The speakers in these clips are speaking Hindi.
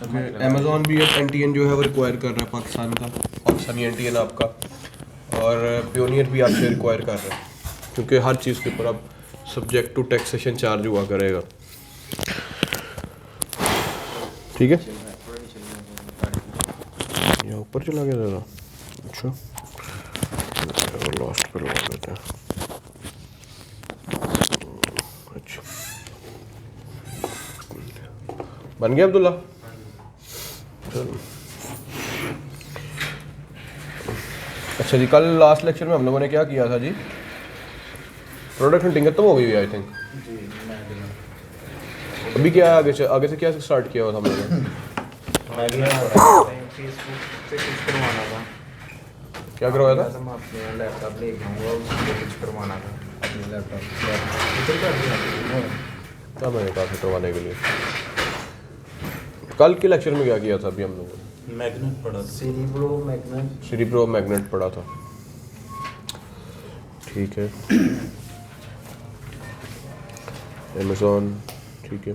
अमेज़ॉन भी अब एनटीएन जो है वो रिक्वायर कर रहा है पाकिस्तान का, पाकिस्तानी एनटीएन आपका, और पियोनियर भी आपसे रिक्वायर कर रहा है, क्योंकि हर चीज़ के ऊपर अब सब्जेक्ट टू टैक्सेशन चार्ज हुआ करेगा। ठीक है, यहाँ ऊपर चला गया ज़रा। अच्छा, लास्ट पर लगा लेते हैं। अच्छा, बन गया अब्दुल्ला। चलो, अच्छा जी, कल लास्ट लेक्चर में हम लोगों ने क्या किया था जी? प्रोडक्ट हंटिंग खत्म हो गई है आई थिंक। अभी क्या है आगे से क्या स्टार्ट किया हुआ था हम लोगों ने? क्या करवाया था? लैपटॉप ले जाऊंगा, उसको कुछ करवाना था अपने लैपटॉप। क्या मैंने कहा था करवाने के लिए? कल के लेक्चर में क्या किया था अभी हम लोगों ने? मैग्नेट पढ़ा, सीरीप्रो मैग्नेट पढ़ा था। ठीक है, अमेज़ॉन, ठीक है।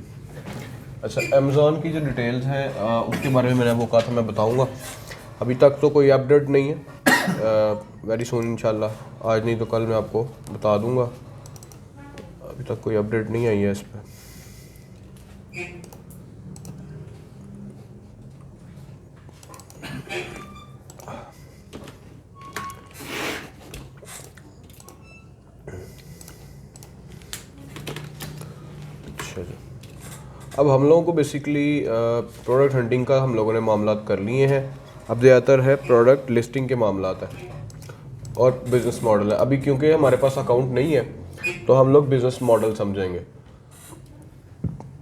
अच्छा, अमेज़ॉन की जो डिटेल्स हैं उसके बारे में मैंने वो कहा था मैं बताऊंगा। अभी तक तो कोई अपडेट नहीं है, वेरी सून इंशाल्लाह, आज नहीं तो कल मैं आपको बता दूंगा। अभी तक कोई अपडेट नहीं आई है इस पर। अच्छा जी, अब हम लोगों को बेसिकली प्रोडक्ट हंटिंग का हम लोगों ने मामला कर लिए हैं। अब ज़्यादातर है प्रोडक्ट लिस्टिंग के मामला है और बिज़नेस मॉडल है। अभी क्योंकि हमारे पास अकाउंट नहीं है तो हम लोग बिज़नेस मॉडल समझेंगे।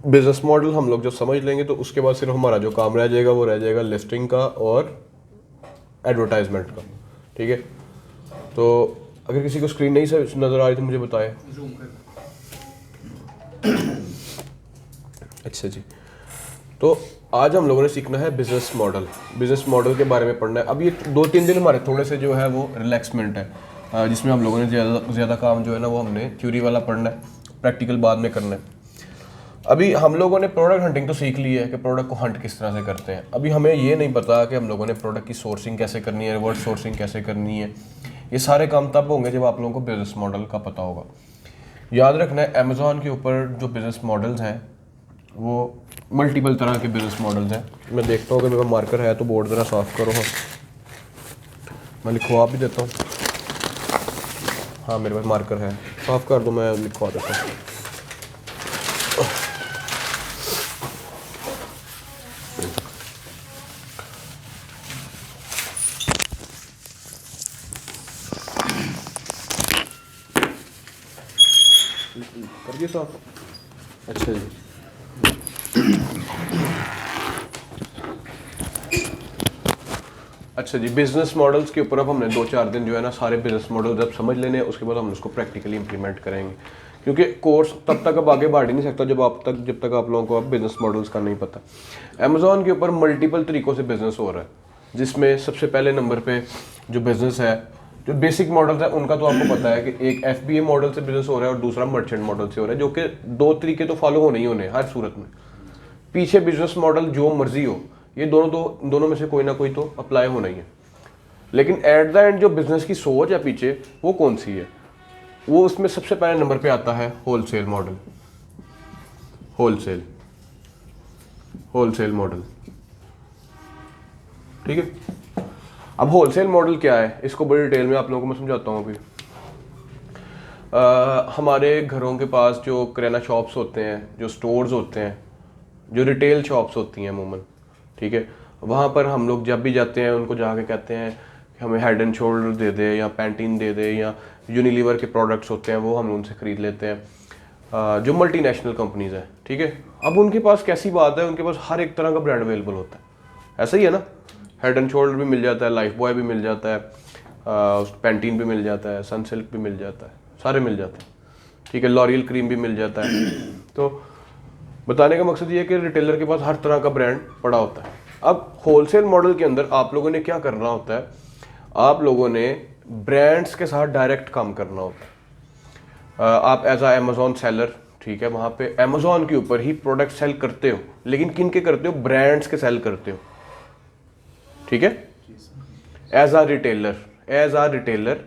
बिज़नेस मॉडल हम लोग जब समझ लेंगे तो उसके बाद सिर्फ हमारा जो काम रह जाएगा वो रह जाएगा लिस्टिंग का और एडवर्टाइजमेंट का। ठीक है, तो अगर किसी को स्क्रीन नहीं से नज़र आ रही तो मुझे बताएं। अच्छा जी, तो आज हम लोगों ने सीखना है बिज़नेस मॉडल। बिज़नेस मॉडल के बारे में पढ़ना है। अब ये 2-3 दिन हमारे थोड़े से जो है वो रिलैक्समेंट है, जिसमें हम लोगों ने ज़्यादा काम जो है ना वो हमने थ्योरी वाला पढ़ना है, प्रैक्टिकल बाद में करना है। अभी हम लोगों ने प्रोडक्ट हंटिंग तो सीख ली है कि प्रोडक्ट को हंट किस तरह से करते हैं। अभी हमें ये नहीं पता कि हम लोगों ने प्रोडक्ट की सोर्सिंग कैसे करनी है, रिवर्स सोर्सिंग कैसे करनी है। ये सारे काम तब होंगे जब आप लोगों को बिज़नेस मॉडल का पता होगा। याद रखना है, अमेज़ॉन के ऊपर जो बिज़नेस मॉडल्स हैं वो मल्टीपल तरह के बिज़नेस मॉडल्स हैं। मैं देखता हूँ कि मेरा मार्कर है तो बोर्ड ज़रा साफ़ करो। हाँ, मैं लिखवा भी देता हूँ। हाँ, मेरे पास मार्कर है, साफ़ कर दो, मैं लिखवा देता हूँ। कर दिए साफ़? अच्छा जी, अच्छा जी, बिज़नेस मॉडल्स के ऊपर अब हमने 2-4 दिन जो है ना सारे बिज़नेस मॉडल जब समझ लेने हैं, उसके बाद हम उसको प्रैक्टिकली इंप्लीमेंट करेंगे। क्योंकि कोर्स तब तक अब आगे बढ़ ही नहीं सकता जब तक आप लोगों को अब बिज़नेस मॉडल्स का नहीं पता। अमेज़ॉन के ऊपर मल्टीपल तरीक़ों से बिज़नेस हो रहा है, जिसमें सबसे पहले नंबर पे जो बिज़नेस है, जो बेसिक मॉडल्स है उनका तो आपको पता है कि एक FBA मॉडल से बिज़नेस हो रहा है और दूसरा मर्चेंट मॉडल से हो रहा है, जो कि 2 तरीके तो फॉलो होने ही होने हर सूरत में। पीछे बिज़नेस मॉडल जो मर्जी हो, ये दोनों में से कोई ना कोई तो अप्लाई होना ही है। लेकिन एट द एंड जो बिज़नेस की सोच है पीछे वो कौन सी है, वो उसमें सबसे पहले नंबर पे आता है होलसेल मॉडल। होलसेल मॉडल, ठीक है। अब होलसेल मॉडल क्या है, इसको बड़ी डिटेल में आप लोगों को मैं समझाता हूँ। अभी हमारे घरों के पास जो किराना शॉप्स होते हैं, जो स्टोर्स होते हैं, जो रिटेल शॉप्स होती हैं अमूमन, ठीक है, वहाँ पर हम लोग जब भी जाते हैं उनको जाके कहते हैं कि हमें हेड एंड शोल्डर दे दे या पैंटीन दे दे या यूनिलीवर के प्रोडक्ट्स होते हैं वो हम उनसे ख़रीद लेते हैं, जो मल्टीनेशनल कंपनीज़ हैं। ठीक है, अब उनके पास कैसी बात है, उनके पास हर एक तरह का ब्रांड अवेलेबल होता है, ऐसा ही है ना। हेड एंड शोल्डर भी मिल जाता है, लाइफ बॉय भी मिल जाता है, पैंटीन भी मिल जाता है, सनसिल्क भी मिल जाता है, सारे मिल जाते हैं। ठीक है, लॉरियल क्रीम भी मिल जाता है। तो बताने का मकसद ये है कि रिटेलर के पास हर तरह का ब्रांड पड़ा होता है। अब होलसेल मॉडल के अंदर आप लोगों ने क्या करना होता है, आप लोगों ने ब्रांड्स के साथ डायरेक्ट काम करना होता है। आप एज अ अमेज़ॉन सेलर ठीक है, वहाँ पे अमेजोन के ऊपर ही प्रोडक्ट सेल करते हो, लेकिन किन के करते हो? ब्रांड्स के सेल करते हो, ठीक है। एज आ रिटेलर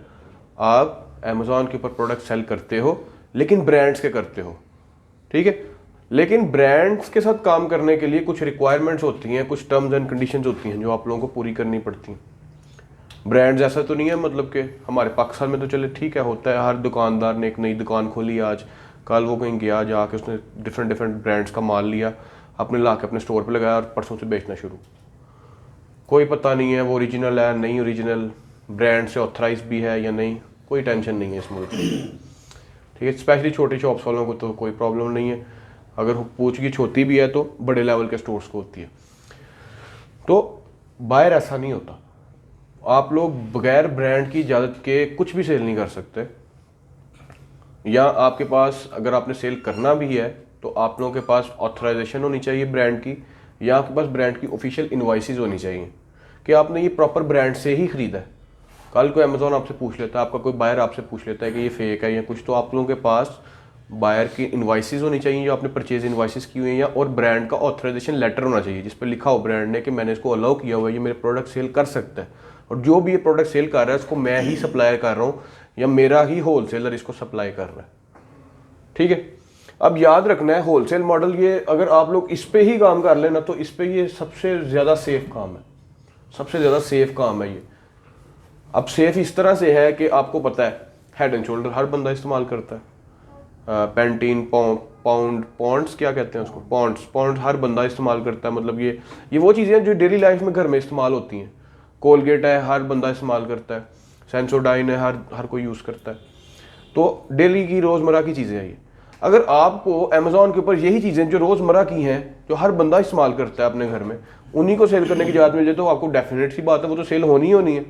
आप अमेजोन के ऊपर प्रोडक्ट सेल करते हो, लेकिन ब्रांड्स के करते हो, ठीक है। लेकिन ब्रांड्स के साथ काम करने के लिए कुछ रिक्वायरमेंट्स होती हैं, कुछ टर्म्स एंड कंडीशंस होती हैं जो आप लोगों को पूरी करनी पड़ती हैं। ब्रांड्स ऐसा तो नहीं है मतलब कि हमारे पाकिस्तान में तो चले ठीक है, होता है, हर दुकानदार ने एक नई दुकान खोली, आज कल वो कहीं गया, जाके उसने डिफरेंट ब्रांड्स का माल लिया, अपने ला के अपने स्टोर पे लगाया और परसों से बेचना शुरू। कोई पता नहीं है वो ओरिजिनल है नहीं ओरिजिनल, ब्रांड से ऑथराइज भी है या नहीं, कोई टेंशन नहीं है इस मुल्क में, ठीक है। स्पेशली छोटे शॉप्स वालों को तो कोई प्रॉब्लम नहीं है, अगर पूछगिछ होती भी है तो बड़े लेवल के स्टोर्स को होती है। तो बाहर ऐसा नहीं होता, आप लोग बगैर ब्रांड की इजाज़त के कुछ भी सेल नहीं कर सकते, या आपके पास अगर आपने सेल करना भी है तो आप लोगों के पास ऑथराइजेशन होनी चाहिए ब्रांड की, या आपके पास ब्रांड की ऑफिशियल इनवॉइसेस होनी चाहिए कि आपने ये प्रॉपर ब्रांड से ही खरीदा है। कल को अमेजोन आपसे पूछ लेता है, आपका कोई बायर आपसे पूछ लेता है कि ये फेक है या कुछ, तो आप लोगों के पास बायर की इनवॉइसेस होनी चाहिए जो आपने परचेज इनवॉइसेस की हुई हैं, और ब्रांड का ऑथराइजेशन लेटर होना चाहिए जिस पर लिखा हो ब्रांड ने कि मैंने इसको अलाउ किया हुआ है, ये मेरे प्रोडक्ट सेल कर सकता है, और जो भी ये प्रोडक्ट सेल कर रहा है उसको मैं ही सप्लाई कर रहा हूँ या मेरा ही होलसेलर इसको सप्लाई कर रहा है, ठीक है। अब याद रखना है होलसेल मॉडल, ये अगर आप लोग इस पे ही काम कर लेना तो इस पे ये सबसे ज़्यादा सेफ काम है, सबसे ज़्यादा सेफ काम है ये। अब सेफ इस तरह से है कि आपको पता है हेड एंड शोल्डर हर बंदा इस्तेमाल करता है, पेंटीन पॉन्ड्स क्या कहते हैं उसको, पॉन्ड्स हर बंदा इस्तेमाल करता है, मतलब ये वो चीज़ें हैं जो डेली लाइफ में घर में इस्तेमाल होती हैं। कोलगेट है हर बंदा इस्तेमाल करता है, सेंसोडाइन है हर कोई यूज़ करता है, तो डेली की रोज़मर्रा की चीज़ें हैं ये। अगर आपको अमेजोन के ऊपर यही चीज़ें जो रोज़मर्रा की हैं जो हर बंदा इस्तेमाल करता है अपने घर में, उन्हीं को सेल करने की इजाज़त मिल जाए तो आपको डेफिनेट सी बात है वो तो सेल होनी है,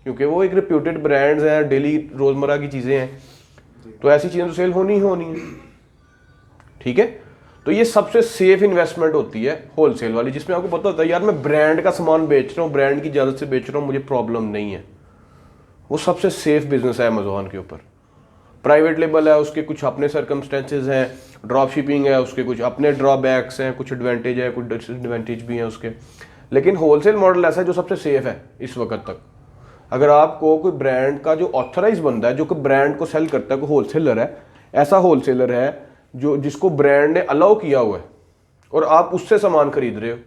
क्योंकि वो एक रिप्यूटेड ब्रांड्स हैं, डेली रोज़मर्रा की चीज़ें हैं, तो ऐसी चीज़ें तो सेल होनी है, ठीक है। तो ये सबसे सेफ इन्वेस्टमेंट होती है होलसेल वाली, जिसमें आपको पता होता है यार मैं ब्रांड का सामान बेच रहा हूँ, ब्रांड की इजाज़त से बेच रहा हूँ, मुझे प्रॉब्लम नहीं है। वो सबसे सेफ बिजनेस है अमेजोन के ऊपर। प्राइवेट लेबल है, उसके कुछ अपने सर्कमस्टेंसेज हैं, ड्रॉप शिपिंग है, उसके कुछ अपने ड्रॉबैक्स हैं, कुछ एडवांटेज है, कुछ डिसएडवांटेज भी हैं उसके, लेकिन होलसेल मॉडल ऐसा है जो सबसे सेफ है इस वक्त तक। अगर आपको कोई ब्रांड का जो ऑथराइज बंदा है, जो कि ब्रांड को सेल करता है, कोई होलसेलर है, ऐसा होलसेलर है जो जिसको ब्रांड ने अलाउ किया हुआ है और आप उससे सामान खरीद रहे हो,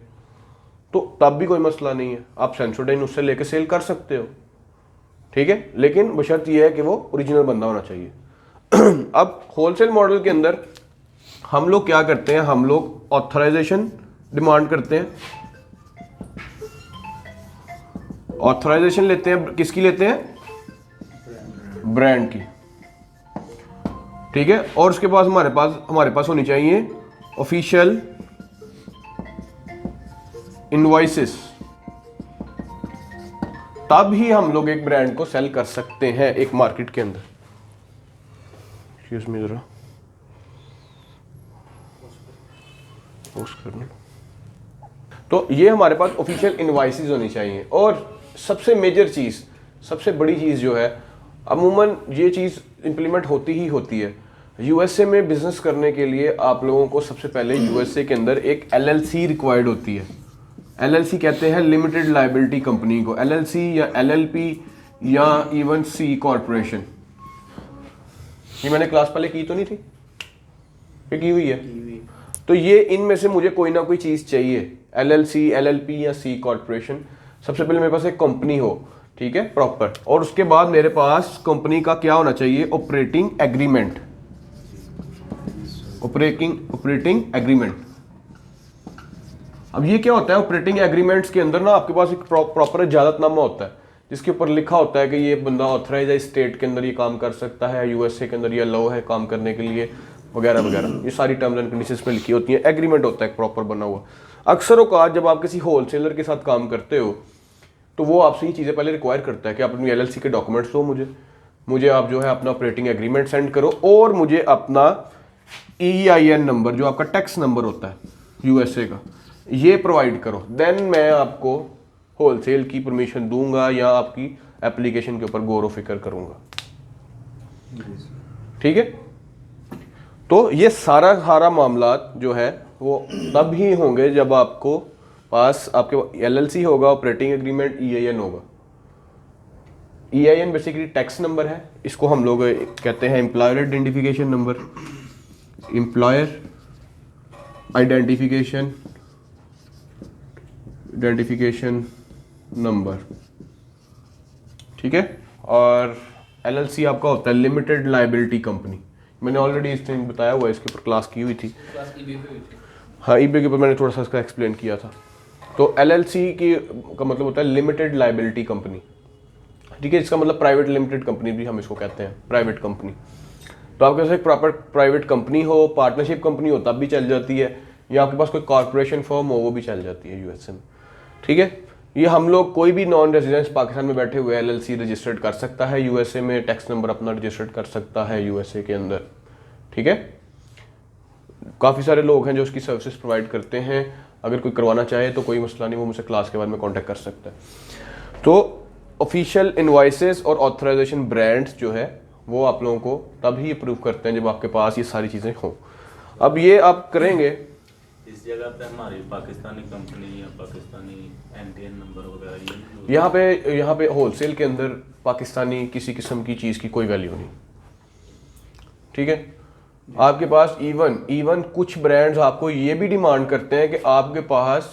तो तब भी कोई मसला नहीं है, आप सेंसोडाइन उससे लेके सेल कर सकते हो, ठीक है। लेकिन बशर्त यह है कि वो ओरिजिनल बंदा होना चाहिए। अब होलसेल मॉडल के अंदर हम लोग क्या करते हैं, हम लोग ऑथराइजेशन डिमांड करते हैं, ऑथराइजेशन लेते हैं, किसकी लेते हैं? ब्रांड की, ठीक है। और उसके बाद हमारे पास होनी चाहिए ऑफिशियल इनवॉइसेस, तब ही हम लोग एक ब्रांड को सेल कर सकते हैं एक मार्केट के अंदर। एक्सक्यूज मी जरा पोस्ट करना। तो ये हमारे पास ऑफिशियल इनवॉइसेस होनी चाहिए। और सबसे मेजर चीज़, सबसे बड़ी चीज़ जो है, अमूमन ये चीज़ इम्प्लीमेंट होती ही होती है। यूएसए में बिजनेस करने के लिए आप लोगों को सबसे पहले यूएसए के अंदर एक एलएलसी रिक्वायर्ड होती है। एलएलसी कहते हैं लिमिटेड लायबिलिटी कंपनी को, एलएलसी या एलएलपी या इवन सी कॉर्पोरेशन। ये मैंने क्लास पहले की तो नहीं थी, ये की हुई है। तो ये इनमें से मुझे कोई ना कोई चीज़ चाहिए, एलएलसी, एलएलपी या सी कॉर्पोरेशन। सबसे पहले मेरे पास एक कंपनी हो, ठीक है, प्रॉपर, और उसके बाद मेरे पास कंपनी का क्या होना चाहिए? Operating agreement, operating agreement. अब ये क्या होता है? ऑपरेटिंग एग्रीमेंट्स के अंदर ना आपके पास एक प्रॉपर इजाजतनामा होता है जिसके ऊपर लिखा होता है कि ये बंदा ऑथराइज है, स्टेट के अंदर ये काम कर सकता है, यूएसए के अंदर ये अलाउ है काम करने के लिए, वगैरह वगैरह। ये सारी टर्म्स एंड कंडीशंस में लिखी होती हैं, एग्रीमेंट होता है एक प्रॉपर बना हुआ। अक्सर औकात जब आप किसी होलसेलर के साथ काम करते हो तो वो आपसे ये चीज़ें पहले रिक्वायर करता है कि आप अपनी एलएलसी के डॉक्यूमेंट्स दो मुझे आप जो है अपना ऑपरेटिंग एग्रीमेंट सेंड करो, और मुझे अपना EIN नंबर, जो आपका टैक्स नंबर होता है यूएसए का, ये प्रोवाइड करो। देन मैं आपको होलसेल की परमिशन दूंगा या आपकी एप्लीकेशन के ऊपर गौर व फिक्र करूंगा, ठीक है। तो ये सारा मामला जो है वो तब ही होंगे जब आपको पास आपके एलएलसी होगा, ऑपरेटिंग एग्रीमेंट, ईआईएन होगा। ईआईएन बेसिकली टैक्स नंबर है, इसको हम लोग कहते हैं employer identification number, employer identification number, ठीक है। और एलएलसी आपका होता है लिमिटेड लायबिलिटी कंपनी। मैंने ऑलरेडी इस टाइम बताया हुआ है, इसके ऊपर क्लास की हुई थी। हाँ, ईबे के ऊपर मैंने थोड़ा सा इसका एक्सप्लेन किया था। तो एलएलसी की का मतलब होता है लिमिटेड लायबिलिटी कंपनी, ठीक है। इसका मतलब प्राइवेट लिमिटेड कंपनी भी हम इसको कहते हैं, प्राइवेट कंपनी। तो आपके पास एक प्रॉपर प्राइवेट कंपनी हो, पार्टनरशिप कंपनी हो तब भी चल जाती है, या आपके पास कोई कॉर्पोरेशन फर्म हो वो भी चल जाती है यूएसए में, ठीक है। ये हम लोग कोई भी नॉन रेजिडेंस पाकिस्तान में बैठे हुए एलएलसी रजिस्टर्ड कर सकता है यूएसए में, टैक्स नंबर अपना रजिस्टर्ड कर सकता है यूएसए के अंदर, ठीक है। काफ़ी सारे लोग हैं जो उसकी सर्विसेज प्रोवाइड करते हैं। अगर कोई करवाना चाहे तो कोई मसला नहीं, वो मुझसे क्लास के बाद में कांटेक्ट कर सकता है। तो ऑफिशियल इनवॉइसेस और ऑथराइजेशन ब्रांड्स जो है वो आप लोगों को तभी अप्रूव करते हैं जब आपके पास ये सारी चीज़ें हों। अब ये आप करेंगे, इस जगह पे हमारी पाकिस्तानी कंपनी या पाकिस्तानी एनटीएन नंबर वगैरह यहाँ पे होलसेल के अंदर पाकिस्तानी किसी किस्म की चीज़ की कोई वैल्यू नहीं, ठीक है। आपके पास इवन कुछ ब्रांड्स आपको ये भी डिमांड करते हैं कि आपके पास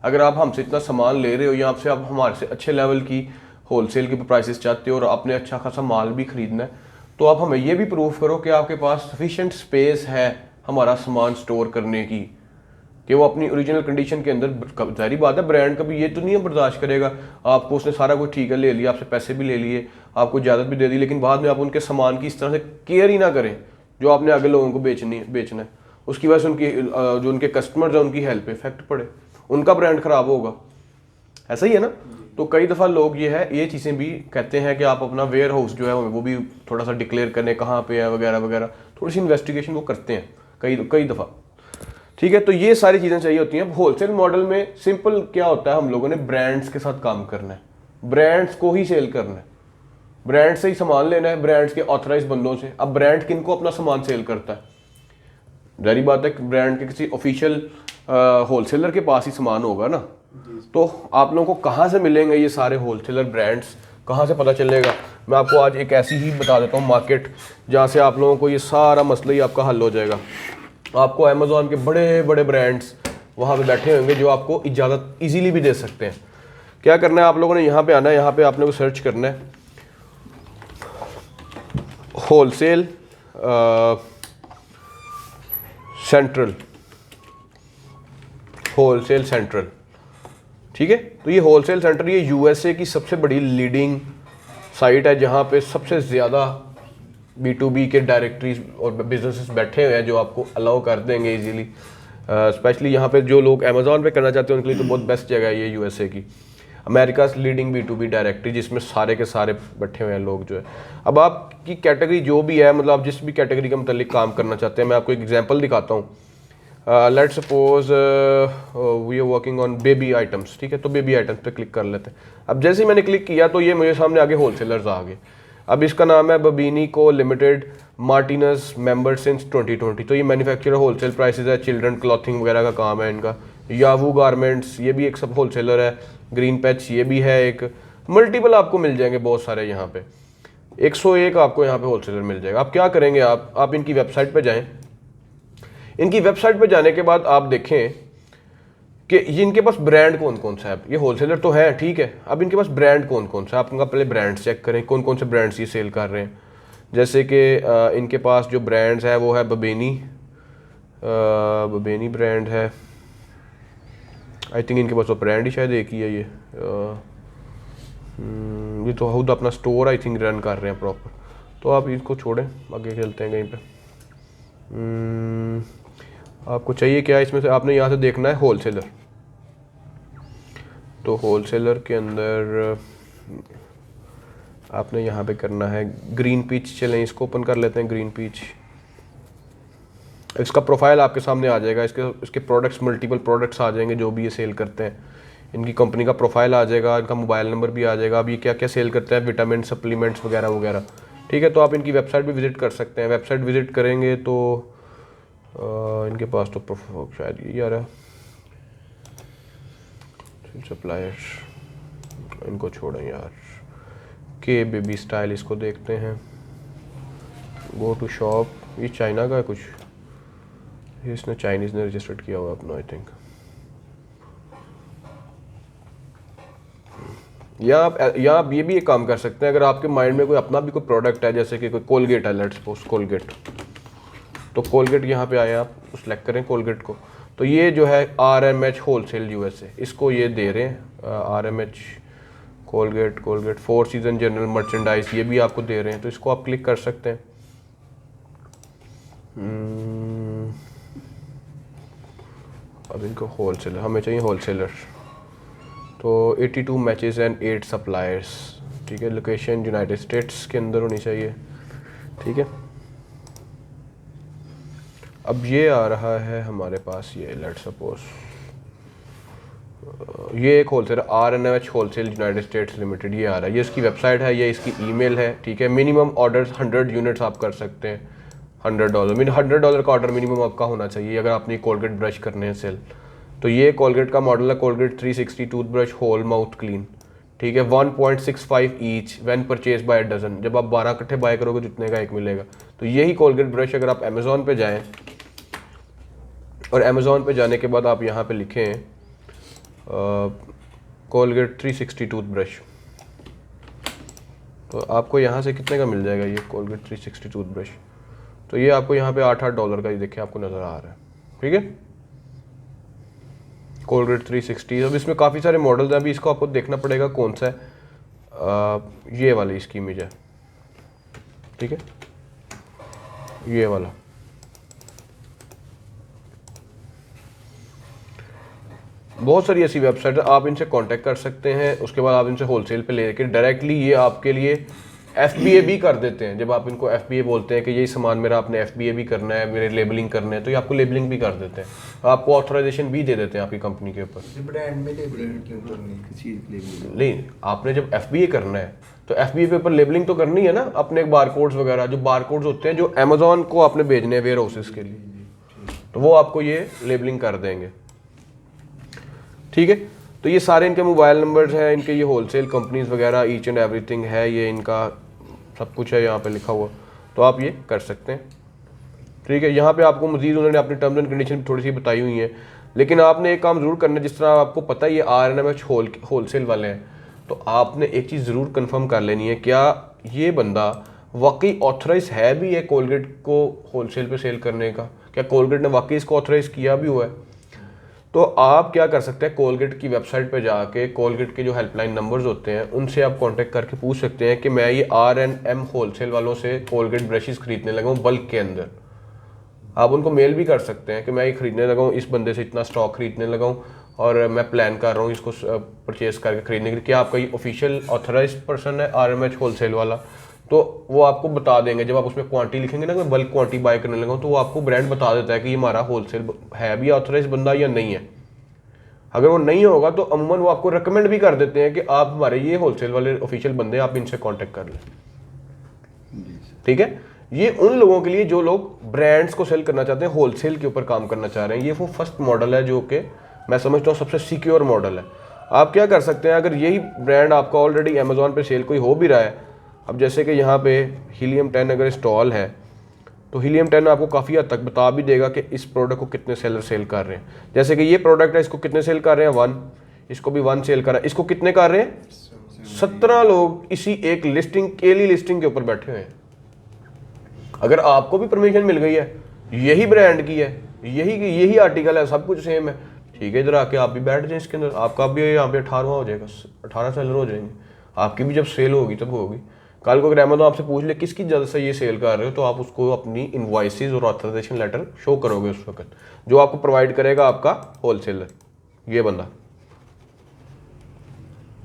अगर आप हमसे इतना सामान ले रहे हो या आपसे आप हमारे से अच्छे लेवल की होलसेल की प्राइसेस चाहते हो और आपने अच्छा खासा माल भी खरीदना है, तो आप हमें ये भी प्रूफ करो कि आपके पास सफिशिएंट स्पेस है हमारा सामान स्टोर करने की, कि वो अपनी ओरिजिनल कंडीशन के अंदर। जारी बात है, ब्रांड कभी ये तो नहीं है बर्दाश्त करेगा आपको, उसने सारा कुछ ठीक है ले लिया, आपसे पैसे भी ले लिए, आपको इजाज़त भी दे दी, लेकिन बाद में आप उनके सामान की इस तरह से केयर ही ना करें जो आपने आगे लोगों को बेचना है। उसकी वजह से उनकी जो उनके कस्टमर्स हैं उनकी हेल्थ पे इफेक्ट पड़े, उनका ब्रांड ख़राब होगा। ऐसा ही है ना। तो कई दफ़ा लोग ये चीज़ें भी कहते हैं कि आप अपना वेयर हाउस जो है वो भी थोड़ा सा डिक्लेयर करें कहाँ पे है वगैरह वगैरह, थोड़ी सी इन्वेस्टिगेशन वो करते हैं कई दफ़ा, ठीक है। तो ये सारी चीज़ें चाहिए होती हैं। होलसेल मॉडल में सिंपल क्या होता है, हम लोगों ने ब्रांड्स के साथ काम करना है, ब्रांड्स को ही सेल करना है, ब्रांड से ही सामान लेना है, ब्रांड्स के ऑथराइज बंदों से। अब ब्रांड किनको अपना सामान सेल करता है, जारी बात है ब्रांड के किसी ऑफिशियल होलसेलर के पास ही सामान होगा ना। तो आप लोगों को कहाँ से मिलेंगे ये सारे होलसेलर ब्रांड्स, कहाँ से पता चलेगा? मैं आपको आज एक ऐसी ही बता देता हूँ मार्केट जहाँ से आप लोगों को ये सारा मसला ही आपका हल हो जाएगा। आपको अमेज़ॉन के बड़े बड़े ब्रांड्स वहाँ पे बैठे होंगे जो आपको इजाज़त इजीली भी दे सकते हैं। क्या करना है आप लोगों ने, यहाँ पे आना है, यहाँ पे आपने को सर्च करना है होलसेल सेंट्रल, ठीक है। तो ये होलसेल सेंटर ये यूएसए की सबसे बड़ी लीडिंग साइट है जहाँ पे सबसे ज़्यादा B2B के डायरेक्टरीज और बिजनेसेस बैठे हुए हैं जो आपको अलाउ कर देंगे इजीली। स्पेशली यहाँ पे जो लोग अमेज़ॉन पे करना चाहते हैं उनके लिए तो बहुत बेस्ट जगह है ये यूएसए की, अमेरिका लीडिंग B2B डायरेक्टरी, जिसमें सारे के सारे बैठे हुए हैं लोग जो है। अब आपकी कैटेगरी जो भी है, मतलब आप जिस भी कैटेगरी के मतलब काम करना चाहते हैं, मैं आपको एक एग्जांपल दिखाता हूँ। Let's suppose we are working on baby items, ठीक है। तो बेबी आइटम्स पे क्लिक कर लेते हैं। अब जैसे ही मैंने क्लिक किया तो ये मुझे सामने आगे होलसेलर्स आ गए। अब इसका नाम है बबीनी को लिमिटेड, मार्टिनस, मेंबर सिंस 2020। तो ये मैन्युफैक्चरर, होलसेल प्राइसेस है, चिल्ड्रन क्लॉथिंग वगैरह का काम है इनका। यावू गारमेंट्स ये भी एक सब होलसेलर है, ग्रीन पैच ये भी है एक, मल्टीपल आपको मिल जाएंगे बहुत सारे यहाँ पे, 101 आपको यहाँ पे होलसेलर मिल जाएगा। आप क्या करेंगे, आप इनकी वेबसाइट पे जाएं। इनकी वेबसाइट पे जाने के बाद आप देखें कि इनके पास ब्रांड कौन कौन सा है। ये होलसेलर तो है, ठीक है। अब इनके पास ब्रांड कौन कौन सा है, आप इनका पहले ब्रांड चेक करें कौन कौन से ब्रांड्स ये सेल कर रहे हैं। जैसे कि इनके पास जो ब्रांड्स है वो है बबेनी ब्रांड है, आई थिंक इनके पास तो ब्रांड ही शायद एक ही है। ये तो खुद अपना स्टोर आई थिंक रन कर रहे हैं प्रॉपर। तो आप इसको छोड़ें, आगे चलते हैं कहीं पे। आपको चाहिए क्या इसमें से, आपने यहाँ से देखना है होलसेलर। तो होलसेलर के अंदर आपने यहाँ पे करना है ग्रीन पीच। चलें इसको ओपन कर लेते हैं, ग्रीन पीच। इसका प्रोफाइल आपके सामने आ जाएगा, इसके प्रोडक्ट्स, मल्टीपल प्रोडक्ट्स आ जाएंगे जो भी ये सेल करते हैं। इनकी कंपनी का प्रोफाइल आ जाएगा, इनका मोबाइल नंबर भी आ जाएगा। अब ये क्या क्या सेल करते हैं, विटामिन, सप्लीमेंट्स वगैरह वगैरह, ठीक है। तो आप इनकी वेबसाइट भी विज़िट कर सकते हैं। वेबसाइट विज़िट करेंगे तो इनके पास तो शायद यही आ रहा है, सप्लायर्स, इनको छोड़ें यार। के बेबी स्टाइल, इसको देखते हैं। गो टू शॉप, ये चाइना का है कुछ, ये इसने चाइनीज़ ने रजिस्टर्ड किया हुआ अपना आई थिंक। या आप ये भी एक काम कर सकते हैं, अगर आपके माइंड में कोई अपना भी कोई प्रोडक्ट है, जैसे कि कोई कोलगेट है, लेट्स सपोज कोलगेट, तो कोलगेट यहाँ पे आए, आप सेलेक्ट करें कोलगेट को। तो ये जो है RMH होलसेल USA, इसको ये दे रहे हैं RMH Colgate 4 season general merchandise, ये भी आपको दे रहे हैं। तो इसको आप क्लिक कर सकते हैं। अब इनको होलसेलर हमें चाहिए, होलसेलर। तो 82 मैचेस एंड 8 सप्लायर्स, ठीक है। लोकेशन यूनाइटेड स्टेट्स के अंदर होनी चाहिए, ठीक है। अब ये आ रहा है हमारे पास, ये लेट्स सपोज ये एक wholesaler RNH wholesale United states limited, ये आ रहा है। ये इसकी वेबसाइट है, ये इसकी ईमेल है, ठीक है। मिनिमम ऑर्डर्स 100 यूनिट्स आप कर सकते हैं। $100 $100 का ऑर्डर मिनिमम आपका होना चाहिए अगर आपने कोलगेट ब्रश करने हैं सेल। तो ये कोलगेट का मॉडल है, Colgate 360 toothbrush whole mouth clean, ठीक है। 1.65 each when purchase by dozen, जब आप 12 इकट्ठे बाय करोगे जितने का एक मिलेगा। तो यही कोलगेट ब्रश अगर आप अमेज़ॉन पे जाएं और अमेज़ॉन पे जाने के बाद आप यहाँ पे लिखें कोलगेट 360 टूथब्रश, तो आपको यहाँ से कितने का मिल जाएगा ये कोलगेट 360 टूथब्रश। तो ये आपको यहाँ पे $8 का ही देखें आपको नज़र आ रहा है, ठीक है। कोलगेट 360, अब इसमें काफ़ी सारे मॉडल्स हैं, अभी इसको आपको देखना पड़ेगा कौन सा है। ये वाली इसकी इमेज है, ठीक है, ये वाला। बहुत सारी ऐसी वेबसाइट है, आप इनसे कांटेक्ट कर सकते हैं। उसके बाद आप इनसे होलसेल पे लेके डायरेक्टली ये आपके लिए FBA भी कर देते हैं। जब आप इनको FBA बोलते हैं कि यही सामान मेरा आपने FBA भी करना है, मेरे लेबलिंग करना है, तो ये आपको लेबलिंग भी कर देते हैं, आपको ऑथराइजेशन भी दे देते हैं आपकी कंपनी के ऊपर। ब्रांड में लेबलिंग क्यों करनी? नहीं, आपने जब FBA करना है तो FBA के ऊपर लेबलिंग तो करनी है ना, अपने बारकोड्स वगैरह, जो बारकोड्स होते हैं जो अमेजोन को आपने भेजने हैं वेयर हाउसेस के लिए, तो वो आपको ये लेबलिंग कर देंगे, ठीक है। तो ये सारे इनके मोबाइल नंबर्स हैं, इनके ये होलसेल कंपनीज वगैरह ईच एंड एवरीथिंग है, ये इनका सब कुछ है यहाँ पे लिखा हुआ, तो आप ये कर सकते हैं, ठीक है। यहाँ पे आपको मजीद उन्होंने अपनी टर्म्स एंड कंडीशन थोड़ी सी बताई हुई हैं, लेकिन आपने एक काम ज़रूर करना है, जिस तरह आपको पता है ये RNH होलसेल वाले हैं, तो आपने एक चीज़ ज़रूर कंफर्म कर लेनी है, क्या ये बंदा वाकई ऑथराइज है भी है कोलगेट को होलसेल पे सेल करने का, क्या कोलगेट ने वाकई इसको ऑथराइज किया भी हुआ है। तो आप क्या कर सकते हैं, कोलगेट की वेबसाइट पे जाके कोलगेट के जो हेल्पलाइन नंबर्स होते हैं उनसे आप कांटेक्ट करके पूछ सकते हैं कि मैं ये R&M होलसेल वालों से कोलगेट ब्रशेस खरीदने लगा हूँ बल्क के अंदर। आप उनको मेल भी कर सकते हैं कि मैं ये खरीदने लगा हूँ, इस बंदे से इतना स्टॉक खरीदने लगा हूँ और मैं प्लान कर रहा हूँ इसको परचेज करके खरीदने के लिए। क्या आपका ये ऑफिशियल ऑथराइज पर्सन है RMH होलसेल वाला, तो वो आपको बता देंगे। जब आप उसमें क्वांटिटी लिखेंगे ना, मैं बल्क क्वांटिटी बाय करने लगा हूँ, तो वो आपको ब्रांड बता देता है कि ये हमारा होलसेल है भी ऑथराइज बंदा या नहीं है। अगर वो नहीं होगा तो अमूमन वो आपको रिकमेंड भी कर देते हैं कि आप हमारे ये होलसेल वाले ऑफिशियल बंदे, आप इनसे कांटेक्ट कर लें, ठीक है। ये उन लोगों के लिए जो लोग ब्रांड्स को सेल करना चाहते हैं, होलसेल के ऊपर काम करना चाह रहे हैं। ये वो फर्स्ट मॉडल है जो कि मैं समझता हूँ सबसे सिक्योर मॉडल है। आप क्या कर सकते हैं, अगर यही ब्रांड आपका ऑलरेडी अमेजोन पे सेल कोई हो भी रहा है, अब जैसे कि यहाँ पे हीलियम 10 अगर इंस्टॉल है, तो हीलियम 10 आपको काफ़ी हद तक बता भी देगा कि इस प्रोडक्ट को कितने सेलर सेल कर रहे हैं। जैसे कि ये प्रोडक्ट है, इसको कितने सेल कर रहे हैं 1, इसको भी 1 सेल कर रहा है, इसको कितने कर रहे हैं 17 लोग इसी एक लिस्टिंग केली लिस्टिंग के ऊपर बैठे हुए हैं। अगर आपको भी परमिशन मिल गई है, यही ब्रांड की है, यही आर्टिकल है, सब कुछ सेम है, ठीक है, इधर आके आप भी बैठ जाए इसके अंदर, आपका भी यहाँ पे 18वां हो जाएगा, 18 सेलर हो जाएंगे। आपकी भी जब सेल होगी तब होगी। कल को अगर अमेज़न आपसे पूछ ले किसकी ज़्यादा से ये सेल कर रहे हो, तो आप उसको अपनी इनवॉइसेस और ऑथराइजेशन लेटर शो करोगे उस वक्त, जो आपको प्रोवाइड करेगा आपका होलसेलर, ये बंदा।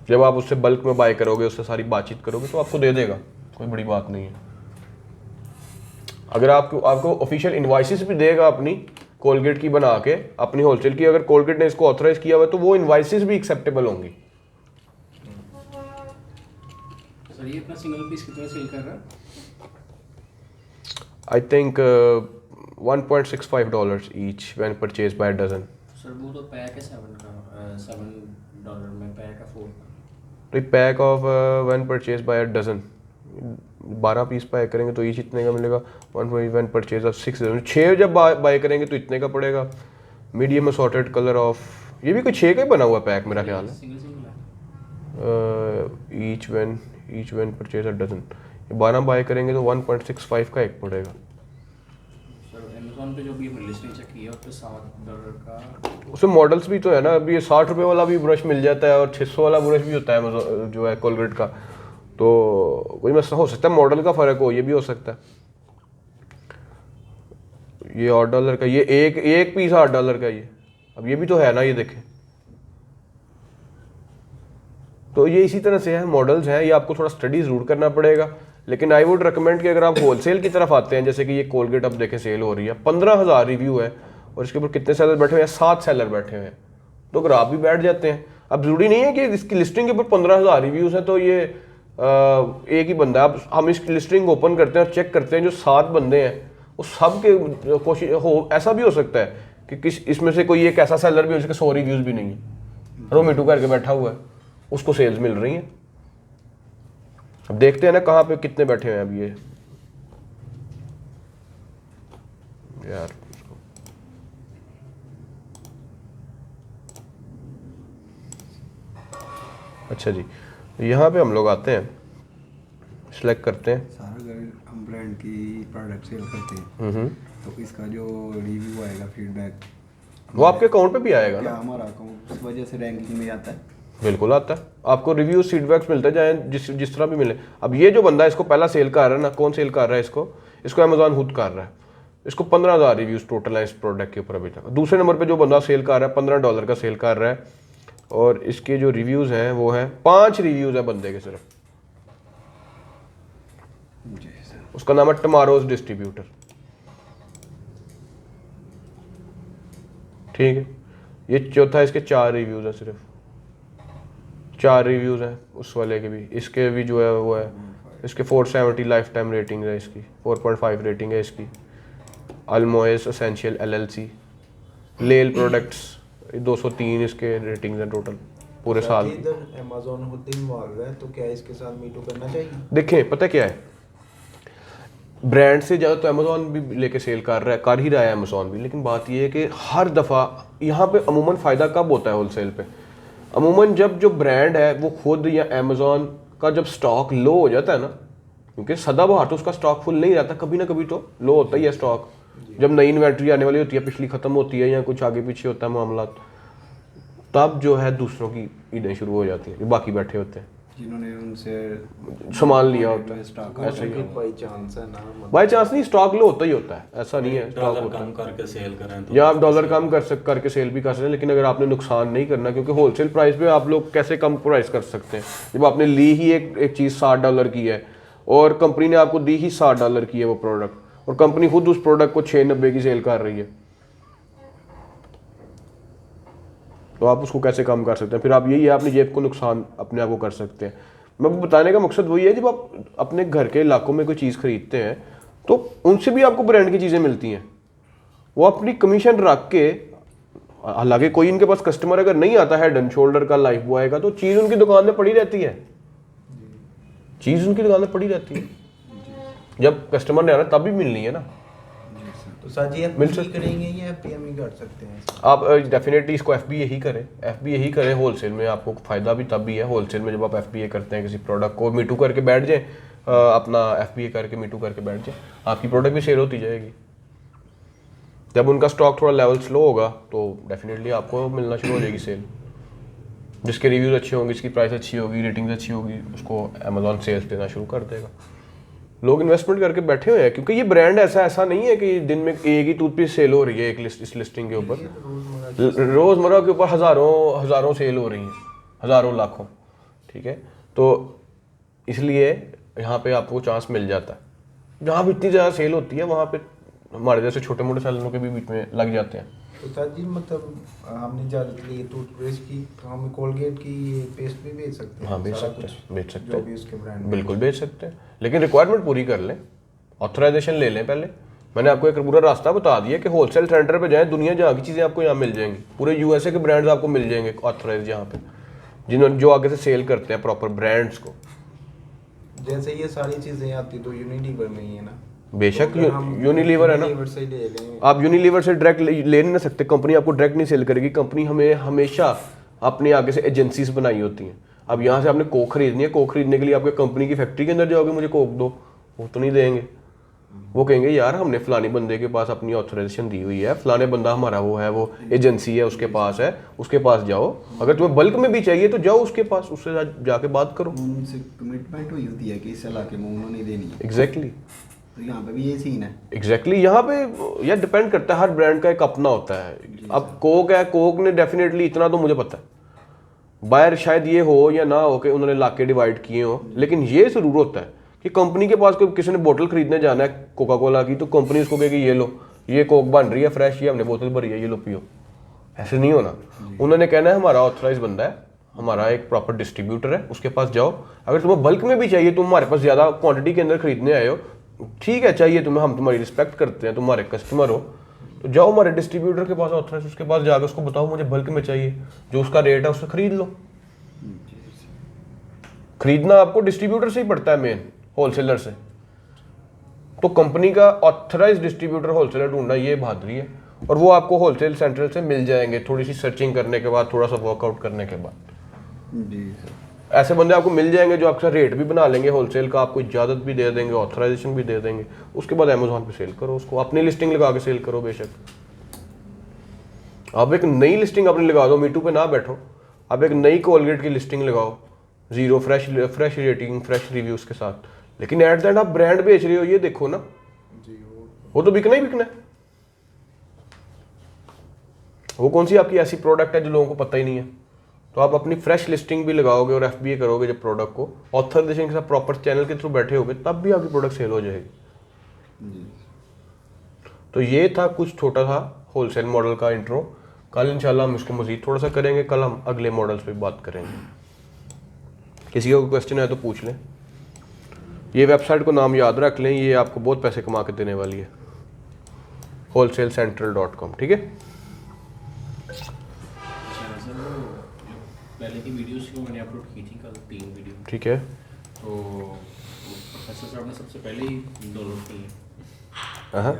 जब आप उससे बल्क में बाय करोगे, उससे सारी बातचीत करोगे, तो आपको दे देगा, कोई बड़ी बात नहीं है। अगर आपको ऑफिशियल इनवॉइसेस भी देगा अपनी कोलगेट की बना के, अपनी होलसेल की, अगर कोलगेट ने इसको ऑथराइज किया हुआ है तो वो इनवॉइसेस भी एक्सेप्टेबल होंगी। सर ये अपना सिंगल पीस कितना सेल कर रहा है? I think $1.65 each when purchase by dozen. Sir वो तो पैक है $7 में पैक है 4 का। तो pack of when purchase by dozen 12 piece buy करेंगे तो ईच इतने का मिलेगा। 1 व्हेन परचेज ऑफ 6 जब बाय करेंगे तो इतने का पड़ेगा। मीडियम असॉर्टेड कलर ऑफ, ये भी कोई 6 का ही बना हुआ पैक मेरा ख्याल है। सिंगल सिंगल है। Each when purchase a dozen, 12 buy करेंगे तो 1.65 का एक पड़ेगा। सर अमेज़न पे जो भी लिस्टिंग चेक की है उस पे $7 का उसमें मॉडल्स भी तो है ना। अभी ये 60 रुपये वाला भी ब्रश मिल जाता है और 600 वाला ब्रश भी होता है Amazon जो है कोलगेट का। तो कोई मसला हो सकता है, मॉडल का फ़र्क हो, ये भी हो सकता है। ये $8 का, ये एक पीस $8 का ये। अब ये भी तो है ना, ये देखें। तो ये इसी तरह से है, मॉडल्स हैं, ये आपको थोड़ा स्टडी ज़रूर करना पड़ेगा। लेकिन आई वुड रिकमेंड कि अगर आप होलसेल की तरफ आते हैं, जैसे कि ये कोलगेट अब देखें सेल हो रही है, 15,000 रिव्यू है और इसके ऊपर कितने सेलर बैठे हुए हैं? 7 सेलर बैठे हुए हैं। तो अगर आप भी बैठ जाते हैं, अब ज़रूरी नहीं है कि इसकी लिस्टिंग के ऊपर 15,000 रिव्यूज़ हैं तो ये एक ही बंदा। अब हम इसकी लिस्टिंग ओपन करते हैं और चेक करते हैं, जो 7 बंदे हैं वो सब के कोशिश हो, ऐसा भी हो सकता है कि इसमें से कोई एक ऐसा सेलर भी हो जिसके 100 रिव्यूज़ भी नहीं है और वो मीटू करके बैठा हुआ है, उसको सेल्स मिल रही हैं। अब देखते हैं ना कहाँ पे कितने बैठे हैं अब ये यार। अच्छा जी, यहाँ पे हम लोग आते हैं, सिलेक्ट करते हैं। सारा अगर हम ब्रांड की प्रोडक्ट सेल करते हैं तो इसका जो रिव्यू आएगा, फीडबैक, वो आपके अकाउंट पे भी आएगा क्या ना? हमारा अकाउंट उस वजह से रैंकिंग में आता है। बिल्कुल आता है, आपको रिव्यू फीडबैक्स मिलते जाए जिस तरह भी मिले। अब ये जो बंदा इसको पहला सेल कर रहा है ना, कौन सेल कर रहा है इसको अमेजॉन खुद कर रहा है। इसको 15,000 रिव्यूज़ टोटल है इस प्रोडक्ट के ऊपर अभी तक। दूसरे नंबर पे जो बंदा सेल कर रहा है $15 का सेल कर रहा है और इसके जो रिव्यूज़ हैं वो हैं 5 रिव्यूज़ हैं बंदे के सिर्फ। जी सर। उसका नाम है टमारोज डिस्ट्रीब्यूटर। ठीक है, ये चौथा, इसके 4 रिव्यूज़ हैं, सिर्फ 4 रिव्यूज़ हैं उस वाले के भी। इसके भी जो है वो है, इसके 470 लाइफ टाइम रेटिंग है, इसकी 4.5 रेटिंग है इसकी। अल्मोएस एसेंशियल LLC, लेल प्रोडक्ट्स 203 इसके रेटिंग्स हैं टोटल पूरे साल। इधर अमेज़न खुद इन्वॉल्व है तो क्या इसके साथ मीटू करना चाहिए? देखें पता क्या है, ब्रांड से ज़्यादा तो अमेज़ॉन भी लेके सेल कर ही रहा है अमेज़ॉन भी। लेकिन बात ये है कि हर दफ़ा यहाँ पे अमूमन फ़ायदा कब होता है होलसेल पे? अमूमन जब जो ब्रांड है वो खुद या अमेज़ॉन का जब स्टॉक लो हो जाता है ना, क्योंकि सदाबहार तो उसका स्टॉक फुल नहीं रहता, कभी ना कभी तो लो होता ही है स्टॉक। जब नई इन्वेंट्री आने वाली होती है, पिछली ख़त्म होती है या कुछ आगे पीछे होता है मामला, तब जो है दूसरों की ईदें शुरू हो जाती हैं, जो बाकी बैठे होते हैं जिन्होंने उनसे सामान लिया होता है। स्टॉक ऐसा ही है। बाई चांस है ना, बाई चांस नहीं, स्टॉक लो होता ही होता है, ऐसा नहीं है। स्टॉक डॉलर होता कम है करके सेल करें तो या आप डॉलर कम करके सेल भी कर सकते हैं, लेकिन अगर आपने नुकसान नहीं करना, क्योंकि होलसेल प्राइस पे आप लोग कैसे कम प्राइस कर सकते हैं जब आपने ली ही एक चीज़ $60 की है और कंपनी ने आपको दी ही $60 की है वो प्रोडक्ट, और कंपनी खुद उस प्रोडक्ट को 690 की सेल कर रही है, तो आप उसको कैसे कम कर सकते हैं? फिर आप यही है, अपनी जेब को नुकसान अपने आप को कर सकते हैं। मैं बताने का मकसद वही है, जब आप अपने घर के इलाकों में कोई चीज़ खरीदते हैं तो उनसे भी आपको ब्रांड की चीज़ें मिलती हैं, वो अपनी कमीशन रख के, हालांकि कोई इनके पास कस्टमर अगर नहीं आता हेड एंड शोल्डर का लाइफ बॉय का, तो चीज़ उनकी दुकान में पड़ी रहती है, चीज़ उनकी दुकान में पड़ी रहती है, जब कस्टमर ने आना तब भी मिलनी है ना। तो सर जी मिल FBA करेंगे या FPM ही कर सकते हैं? आप डेफिनेटली इसको FBA ही करें। होलसेल में आपको फ़ायदा भी तब भी है, होलसेल में जब आप FBA करते हैं किसी प्रोडक्ट को, मीटू करके बैठ जाए, अपना FBA करके मीटू करके बैठ जाए, आपकी प्रोडक्ट भी सेल होती जाएगी। जब उनका स्टॉक थोड़ा लेवल स्लो होगा तो डेफिनेटली आपको मिलना शुरू हो जाएगी सेल। जिसके रिव्यूज़ अच्छे होंगे, जिसकी प्राइस अच्छी होगी, रेटिंग्स अच्छी होगी, उसको अमेज़ॉन सेल्स देना शुरू कर देगा। लोग इन्वेस्टमेंट करके बैठे हुए हैं, क्योंकि ये ब्रांड ऐसा नहीं है कि दिन में एक ही टूथपेस्ट सेल हो रही है इस लिस्टिंग के ऊपर। रोज़मर्रा के ऊपर हज़ारों सेल हो रही हैं, हज़ारों लाखों। ठीक है, तो इसलिए यहाँ पे आपको चांस मिल जाता है। जहाँ भी इतनी ज़्यादा सेल होती है वहाँ पे हमारे जैसे छोटे मोटे सेलरों के भी बीच में लग जाते हैं। तो सर जी मतलब हमने ज़्यादातर ये टूथपेस्ट की, तो हम कोलगेट की ये पेस्ट भी बेच सकते हैं? हाँ, बेच सारा सकते कुछ हैं, बेच सकते जो भी हैं, उसके ब्रांड बिल्कुल बेच सकते हैं, लेकिन रिक्वायरमेंट पूरी कर लें। ऑथराइजेशन ले लें पहले। मैंने आपको एक पूरा रास्ता बता दिया कि होलसेल सेंटर पे जाएं, दुनिया जहाँ की चीज़ें आपको यहाँ मिल जाएंगी, पूरे यूएसए के ब्रांड्स आपको मिल जाएंगे ऑथराइज यहाँ पे, जिन्होंने जो आगे से सेल करते हैं प्रॉपर ब्रांड्स को। जैसे ये सारी चीजें आती तो यूनिलीवर में ही है ना। बेशक तो अगर हम यूनिलीवर है ना, यूनिलीवर से ही ले लें। आप यूनिलीवर से डायरेक्ट ले नहीं ना सकते, कंपनी आपको डायरेक्ट नहीं सेल करेगी। कंपनी हमें हमेशा अपने आगे से एजेंसीज बनाई होती हैं। अब यहाँ से आपने कोक खरीदनी है, कोक खरीदने के लिए आपके कंपनी की फैक्ट्री के अंदर जाओगे मुझे कोक दो, वो तो नहीं देंगे। वो कहेंगे यार हमने फलानी बंदे के पास अपनी ऑथराइजेशन दी हुई है, फलाने बंदा हमारा वो है, वो एजेंसी है उसके पास है, उसके पास जाओ। अगर तुम्हें बल्क में भी चाहिए तो जाओ उसके पास, उससे जाके बात करो। उनसे कमिटमेंट हुई होती है कि इस ला के मुँह उन्होंने देनी है। एग्जैक्टली तो यहाँ पे भी ये सीन है। एग्जैक्टली यहाँ पे यार डिपेंड करता है, हर ब्रांड का एक अपना होता है। अब कोक है, कोक ने डेफिनेटली इतना तो मुझे पता है, बायर शायद ये हो या ना हो कि उन्होंने इलाके डिवाइड किए हो, लेकिन ये जरूर होता है कि कंपनी के पास कोई किसी ने बोतल खरीदने जाना है कोका कोला की, तो कंपनी उसको कहेगी ये लो, ये कोक बन रही है फ्रेश, ये हमने बोतल भरी है, ये लो पियो। ऐसे नहीं होना। उन्होंने कहना है हमारा ऑथराइज बंदा है, हमारा एक प्रॉपर डिस्ट्रीब्यूटर है, उसके पास जाओ। अगर तुम्हें बल्क में भी चाहिए, तुम हमारे पास ज़्यादा क्वांटिटी के अंदर खरीदने आए हो, ठीक है चाहिए तुम्हें, हम तुम्हारी रिस्पेक्ट करते हैं, तुम्हारे कस्टमर हो, तो जाओ हमारे डिस्ट्रीब्यूटर के पास ऑथराइज, उसके पास जाकर उसको बताओ मुझे बल्क में चाहिए, जो उसका रेट है उससे खरीद लो। खरीदना आपको डिस्ट्रीब्यूटर से ही पड़ता है, मेन होलसेलर से। तो कंपनी का ऑथराइज डिस्ट्रीब्यूटर होलसेलर ढूंढना ये बहादुरी है, और वो आपको होलसेल सेंटर से मिल जाएंगे, थोड़ी सी सर्चिंग करने के बाद, थोड़ा सा वर्कआउट करने के बाद। जी सर। ऐसे बंदे आपको मिल जाएंगे जो आपका रेट भी बना लेंगे होलसेल का, आपको इजाज़त भी दे देंगे, ऑथराइजेशन भी दे देंगे। उसके बाद अमेजोन पे सेल करो उसको, अपनी लिस्टिंग लगा के सेल करो। बेशक आप एक नई लिस्टिंग अपनी लगा दो, मीटू पे ना बैठो, आप एक नई कोलगेट की लिस्टिंग लगाओ, zero fresh rating, fresh reviews के साथ, लेकिन एट द एंड आप ब्रांड बेच रहे हो, ये देखो ना, वो तो बिकना ही बिकना है। वो कौन सी आपकी ऐसी प्रोडक्ट है जो लोगों को पता ही नहीं है? तो आप अपनी फ्रेश लिस्टिंग भी लगाओगे और एफबीए करोगे जब प्रोडक्ट को, ऑथराइजेशन के साथ प्रॉपर चैनल के थ्रू बैठे होगे, तब भी आपकी प्रोडक्ट सेल हो जाएगी। तो ये था कुछ छोटा सा होलसेल मॉडल का इंट्रो। कल इंशाल्लाह हम इसको मजीद थोड़ा सा करेंगे, कल हम अगले मॉडल्स पे बात करेंगे। किसी का कोई क्वेश्चन है तो पूछ लें। ये वेबसाइट को नाम याद रख लें, ये आपको बहुत पैसे कमा के देने वाली है, wholesaleCentral.com। ठीक है, सर वो पहले की वीडियोस जो मैंने अपलोड की थी कल 3 वीडियो, ठीक है। तो प्रोफेसर साहब ने सबसे पहले ही डाउनलोड की है। हाँ